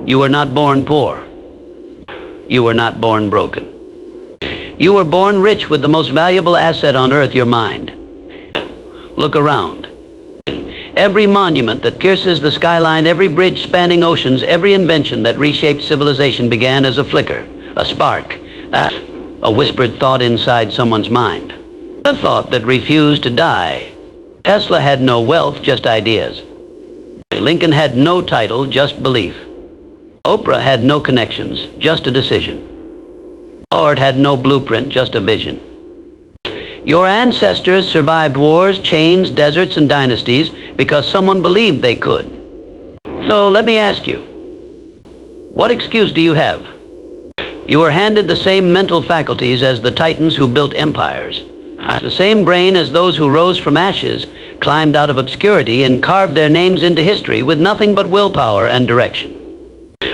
You were not born poor. You were not born broken. You were born rich with the most valuable asset on earth, your mind. Look around. Every monument that pierces the skyline, every bridge spanning oceans, every invention that reshaped civilization began as a flicker, a spark, a whispered thought inside someone's mind. A thought that refused to die. Tesla had no wealth, just ideas. Lincoln had no title, just belief. Oprah had no connections, just a decision. Lord had no blueprint, just a vision. Your ancestors survived wars, chains, deserts, and dynasties because someone believed they could. So let me ask you, what excuse do you have? You were handed the same mental faculties as the titans who built empires, the same brain as those who rose from ashes, climbed out of obscurity, and carved their names into history with nothing but willpower and direction.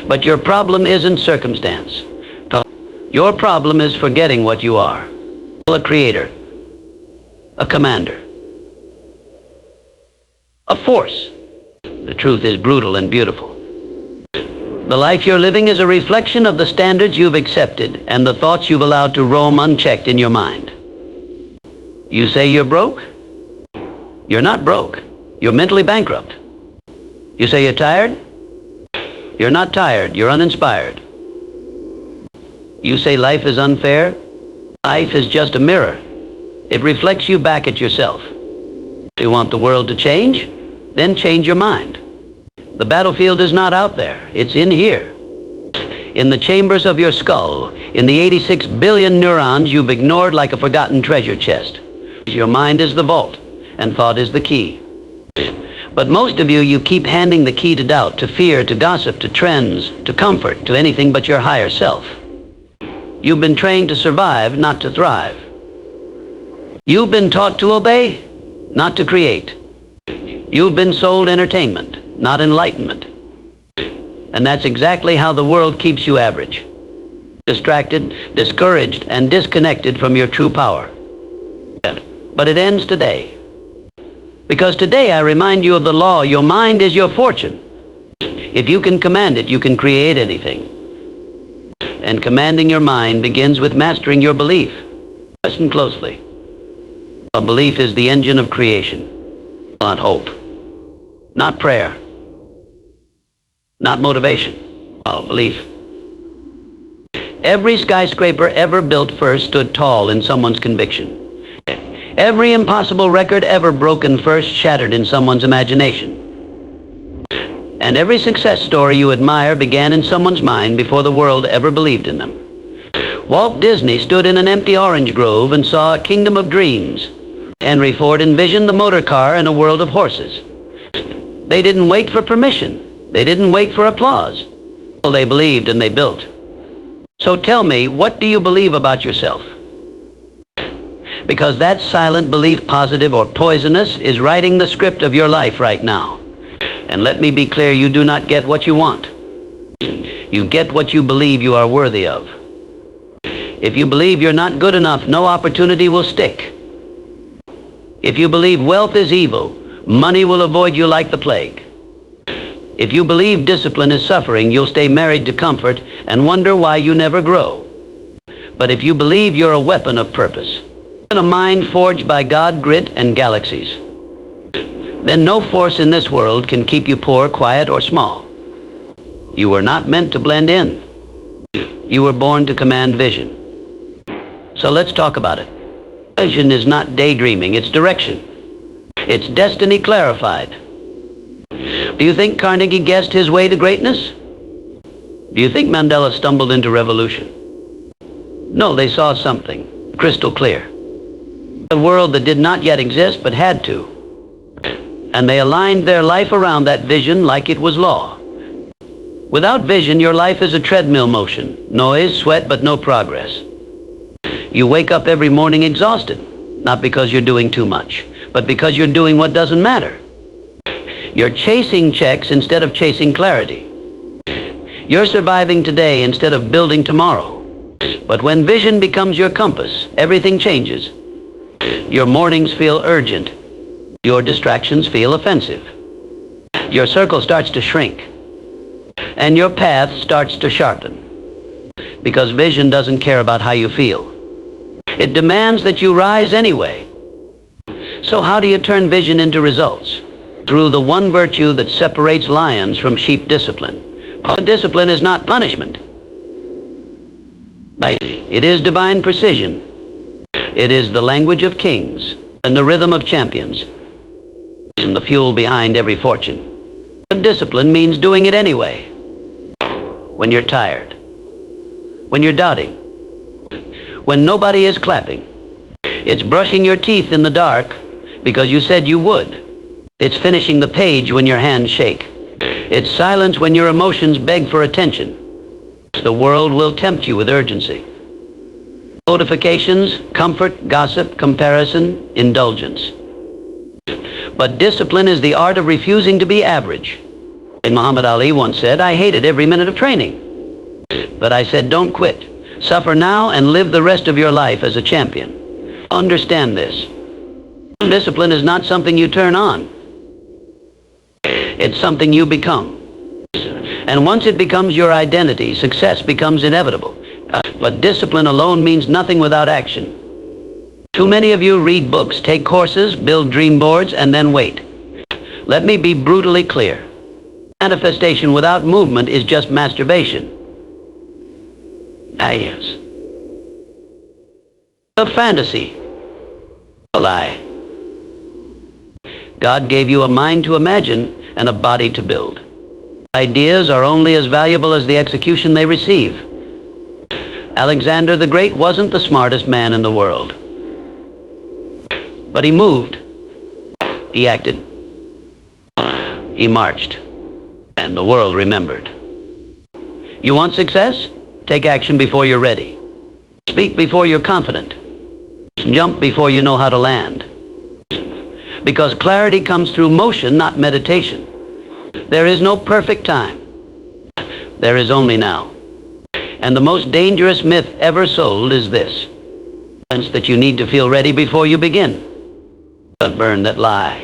But your problem isn't circumstance. Your problem is forgetting what you are. A creator, a commander, a force. The truth is brutal and beautiful. The life you're living is a reflection of the standards you've accepted and the thoughts you've allowed to roam unchecked in your mind. You say you're broke? You're not broke. You're mentally bankrupt. You say you're tired? You're not tired. You're uninspired. You say life is unfair? Life is just a mirror. It reflects you back at yourself. You want the world to change? Then change your mind. The battlefield is not out there. It's in here. In the chambers of your skull, in the 86 billion neurons you've ignored like a forgotten treasure chest. Your mind is the vault, and thought is the key. But most of you keep handing the key to doubt, to fear, to gossip, to trends, to comfort, to anything but your higher self. You've been trained to survive, not to thrive. You've been taught to obey, not to create. You've been sold entertainment, not enlightenment. And that's exactly how the world keeps you average. Distracted, discouraged, and disconnected from your true power. But it ends today. Because today I remind you of the law, your mind is your fortune. If you can command it, you can create anything. And commanding your mind begins with mastering your belief. Listen closely. A belief is the engine of creation, not hope, not prayer, not motivation, belief. Every skyscraper ever built first stood tall in someone's conviction. Every impossible record ever broken first shattered in someone's imagination. And every success story you admire began in someone's mind before the world ever believed in them. Walt Disney stood in an empty orange grove and saw a kingdom of dreams. Henry Ford envisioned the motor car and a world of horses. They didn't wait for permission. They didn't wait for applause. Well, they believed and they built. So tell me, what do you believe about yourself? Because that silent belief, positive or poisonous, is writing the script of your life right now. And let me be clear, you do not get what you want. You get what you believe you are worthy of. If you believe you're not good enough, no opportunity will stick. If you believe wealth is evil, money will avoid you like the plague. If you believe discipline is suffering, you'll stay married to comfort and wonder why you never grow. But if you believe you're a weapon of purpose, a mind forged by God, grit, and galaxies, then no force in this world can keep you poor, quiet, or small. You were not meant to blend in. You were born to command vision. So let's talk about it. Vision is not daydreaming, it's direction. It's destiny clarified. Do you think Carnegie guessed his way to greatness? Do you think Mandela stumbled into revolution? No, they saw something crystal clear. A world that did not yet exist but had to. And they aligned their life around that vision like it was law. Without vision, your life is a treadmill motion. Noise, sweat, but no progress. You wake up every morning exhausted, not because you're doing too much, but because you're doing what doesn't matter. You're chasing checks instead of chasing clarity. You're surviving today instead of building tomorrow. But when vision becomes your compass, everything changes. Your mornings feel urgent. Your distractions feel offensive. Your circle starts to shrink. and your path starts to sharpen. Because vision doesn't care about how you feel. It demands that you rise anyway. So how do you turn vision into results? Through the one virtue that separates lions from sheep: discipline. Discipline is not punishment. It is divine precision. It is the language of kings and the rhythm of champions, and the fuel behind every fortune. But discipline means doing it anyway. When you're tired, when you're doubting, when nobody is clapping. It's brushing your teeth in the dark because you said you would. It's finishing the page when your hands shake. It's silence when your emotions beg for attention. The world will tempt you with urgency. Notifications, comfort, gossip, comparison, indulgence. But discipline is the art of refusing to be average. And Muhammad Ali once said, "I hated every minute of training. But I said, don't quit. Suffer now and live the rest of your life as a champion." Understand this. Discipline is not something you turn on. It's something you become. And once it becomes your identity, success becomes inevitable. But discipline alone means nothing without action. Too many of you read books, take courses, build dream boards, and then wait. Let me be brutally clear. Manifestation without movement is just masturbation. Yes. A fantasy. A lie. God gave you a mind to imagine and a body to build. Ideas are only as valuable as the execution they receive. Alexander the Great wasn't the smartest man in the world. But he moved. He acted. He marched. And the world remembered. You want success? Take action before you're ready. Speak before you're confident. Jump before you know how to land. Because clarity comes through motion, not meditation. There is no perfect time. There is only now. And the most dangerous myth ever sold is this: that you need to feel ready before you begin. But burn that lie.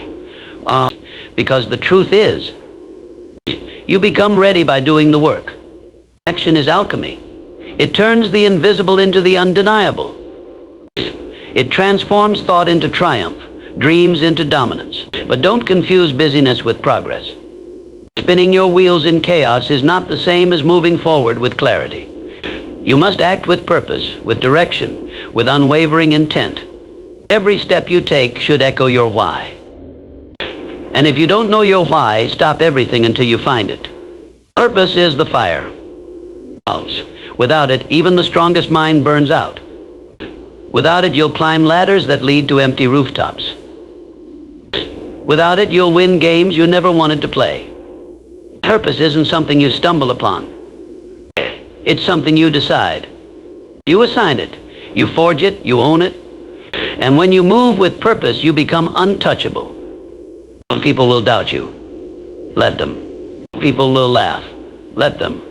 Because the truth is, you become ready by doing the work. Action is alchemy. It turns the invisible into the undeniable. It transforms thought into triumph, dreams into dominance. But don't confuse busyness with progress. Spinning your wheels in chaos is not the same as moving forward with clarity. You must act with purpose, with direction, with unwavering intent. Every step you take should echo your why. And if you don't know your why, stop everything until you find it. Purpose is the fire. Without it, even the strongest mind burns out. Without it, you'll climb ladders that lead to empty rooftops. Without it, you'll win games you never wanted to play. Purpose isn't something you stumble upon. It's something you decide. You assign it. You forge it. You own it. And when you move with purpose, you become untouchable. People will doubt you. Let them. People will laugh. Let them.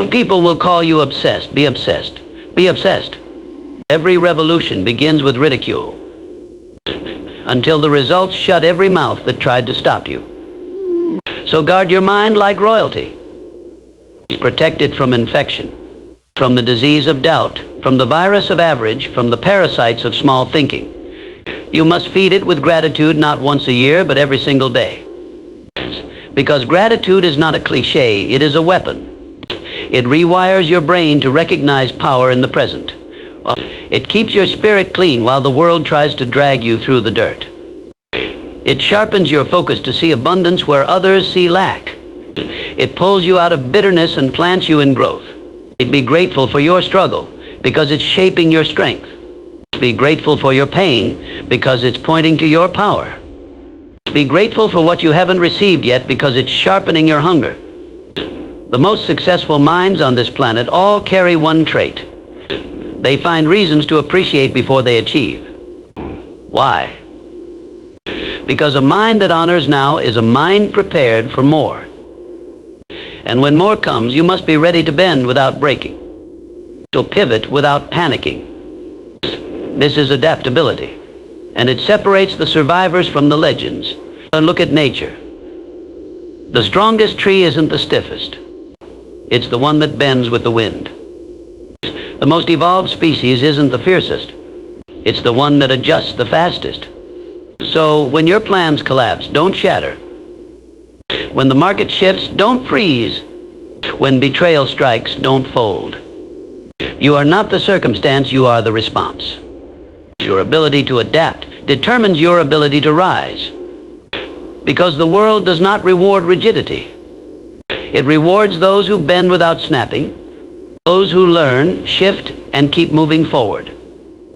People will call you obsessed. Be obsessed. Be obsessed. Every revolution begins with ridicule, until the results shut every mouth that tried to stop you. So guard your mind like royalty. Protect it from infection, from the disease of doubt, from the virus of average, from the parasites of small thinking. You must feed it with gratitude not once a year, but every single day. Because gratitude is not a cliche, it is a weapon. It rewires your brain to recognize power in the present. It keeps your spirit clean while the world tries to drag you through the dirt. It sharpens your focus to see abundance where others see lack. It pulls you out of bitterness and plants you in growth. Be grateful for your struggle because it's shaping your strength. Be grateful for your pain because it's pointing to your power. Be grateful for what you haven't received yet because it's sharpening your hunger. The most successful minds on this planet all carry one trait. They find reasons to appreciate before they achieve. Why? Because a mind that honors now is a mind prepared for more. And when more comes, you must be ready to bend without breaking, to pivot without panicking. This is adaptability, and it separates the survivors from the legends. And look at nature. The strongest tree isn't the stiffest. It's the one that bends with the wind. The most evolved species isn't the fiercest. It's the one that adjusts the fastest. So when your plans collapse, don't shatter. When the market shifts, don't freeze. When betrayal strikes, don't fold. You are not the circumstance, you are the response. Your ability to adapt determines your ability to rise. Because the world does not reward rigidity. It rewards those who bend without snapping, those who learn, shift, and keep moving forward.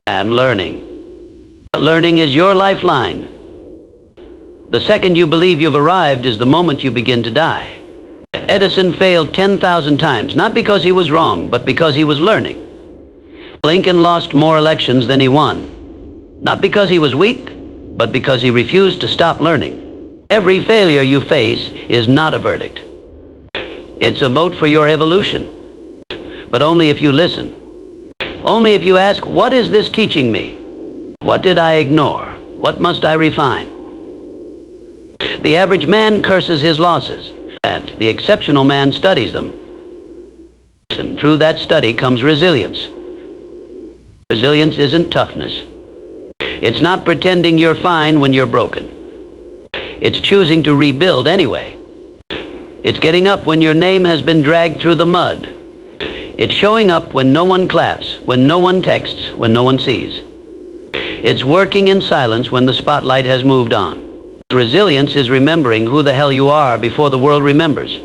And learning. Learning is your lifeline. The second you believe you've arrived is the moment you begin to die. Edison failed 10,000 times, not because he was wrong, but because he was learning. Lincoln lost more elections than he won, not because he was weak, but because he refused to stop learning. Every failure you face is not a verdict. It's a vote for your evolution, but only if you listen. Only if you ask, what is this teaching me? What did I ignore? What must I refine? The average man curses his losses, and the exceptional man studies them. And through that study comes resilience. Resilience isn't toughness. It's not pretending you're fine when you're broken. It's choosing to rebuild anyway. It's getting up when your name has been dragged through the mud. It's showing up when no one claps, when no one texts, when no one sees. It's working in silence when the spotlight has moved on. Resilience is remembering who the hell you are before the world remembers.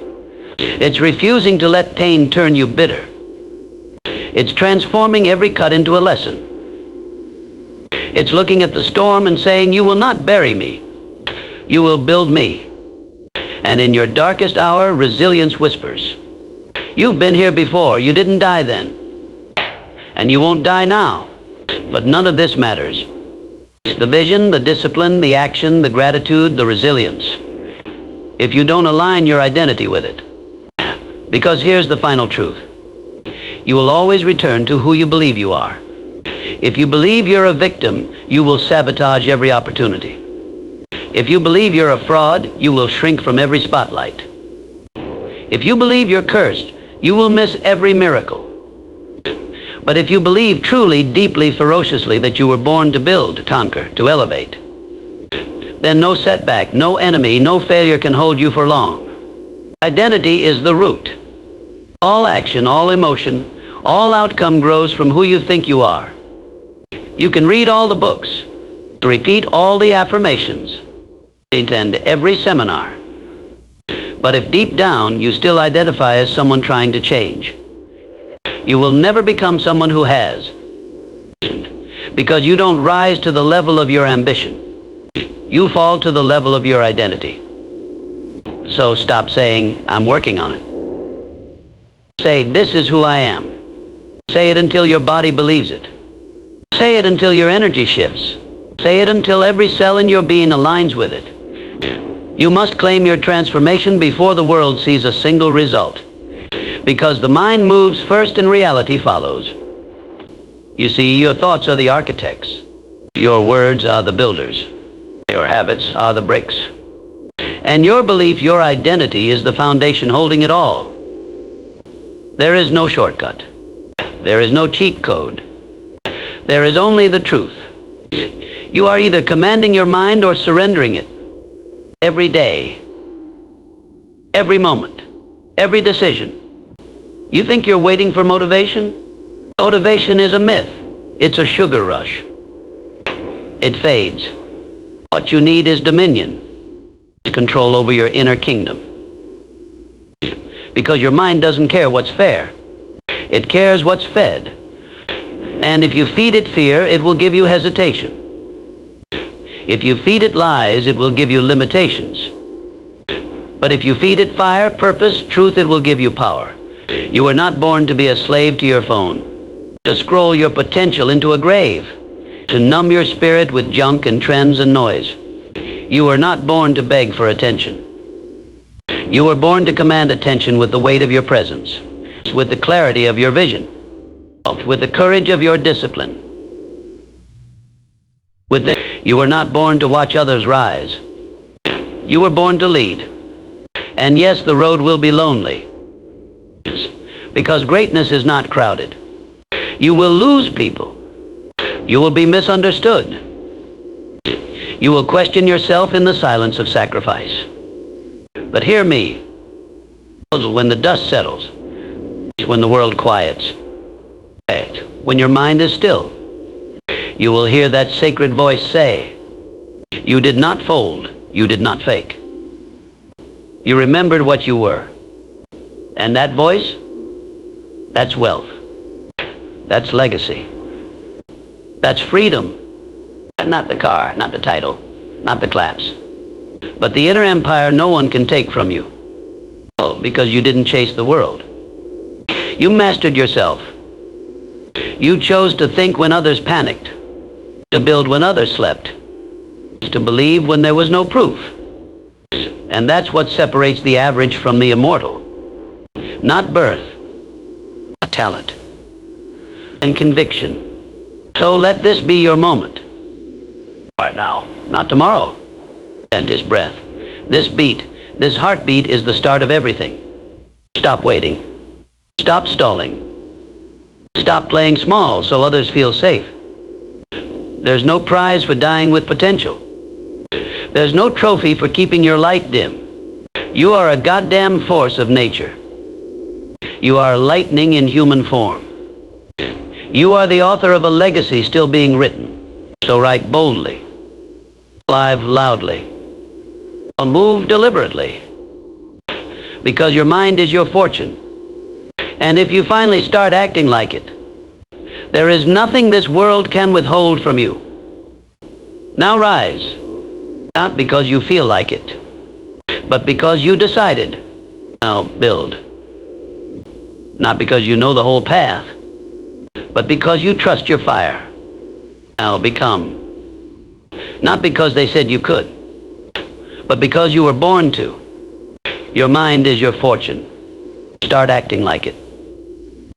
It's refusing to let pain turn you bitter. It's transforming every cut into a lesson. It's looking at the storm and saying, you will not bury me. You will build me. And in your darkest hour, resilience whispers, you've been here before. You didn't die then. And you won't die now. But none of this matters. The vision, the discipline, the action, the gratitude, the resilience. If you don't align your identity with it. Because here's the final truth. You will always return to who you believe you are. If you believe you're a victim, you will sabotage every opportunity. If you believe you're a fraud, you will shrink from every spotlight. If you believe you're cursed, you will miss every miracle. But if you believe truly, deeply, ferociously that you were born to build, to conquer, to elevate, then no setback, no enemy, no failure can hold you for long. Identity is the root. All action, all emotion, all outcome grows from who you think you are. You can read all the books, repeat all the affirmations, attend every seminar. But if deep down you still identify as someone trying to change, you will never become someone who has. Because you don't rise to the level of your ambition. You fall to the level of your identity. So stop saying, I'm working on it. Say, this is who I am. Say it until your body believes it. Say it until your energy shifts. Say it until every cell in your being aligns with it. You must claim your transformation before the world sees a single result. Because the mind moves first and reality follows. You see, your thoughts are the architects. Your words are the builders. Your habits are the bricks. And your belief, your identity, is the foundation holding it all. There is no shortcut. There is no cheat code. There is only the truth. You are either commanding your mind or surrendering it. Every day, every moment, every decision. You think you're waiting for motivation? Motivation is a myth. It's a sugar rush. It fades. What you need is dominion, control over your inner kingdom. Because your mind doesn't care what's fair. It cares what's fed. And if you feed it fear, it will give you hesitation. If you feed it lies, it will give you limitations. But if you feed it fire, purpose, truth, it will give you power. You were not born to be a slave to your phone, to scroll your potential into a grave, to numb your spirit with junk and trends and noise. You were not born to beg for attention. You were born to command attention with the weight of your presence, with the clarity of your vision, with the courage of your discipline. You were not born to watch others rise. You were born to lead. And yes, the road will be lonely. Because greatness is not crowded. You will lose people. You will be misunderstood. You will question yourself in the silence of sacrifice. But hear me. When the dust settles, when the world quiets, when your mind is still, you will hear that sacred voice say, "You did not fold, you did not fake. You remembered what you were." And that voice, that's wealth. That's legacy. That's freedom. Not the car, not the title, not the claps, but the inner empire no one can take from you. Oh, because you didn't chase the world. You mastered yourself. You chose to think when others panicked, to build when others slept, to believe when there was no proof. And that's what separates the average from the immortal. Not birth, but talent and conviction. So let this be your moment. Right now, not tomorrow. And his breath. This beat, this heartbeat is the start of everything. Stop waiting. Stop stalling. Stop playing small so others feel safe. There's no prize for dying with potential. There's no trophy for keeping your light dim. You are a goddamn force of nature. You are lightning in human form. You are the author of a legacy still being written. So write boldly. Live loudly. Move deliberately. Because your mind is your fortune. And if you finally start acting like it, there is nothing this world can withhold from you. Now rise. Not because you feel like it, but because you decided. Now build. Not because you know the whole path, but because you trust your fire. Now become. Not because they said you could, but because you were born to. Your mind is your fortune. Start acting like it.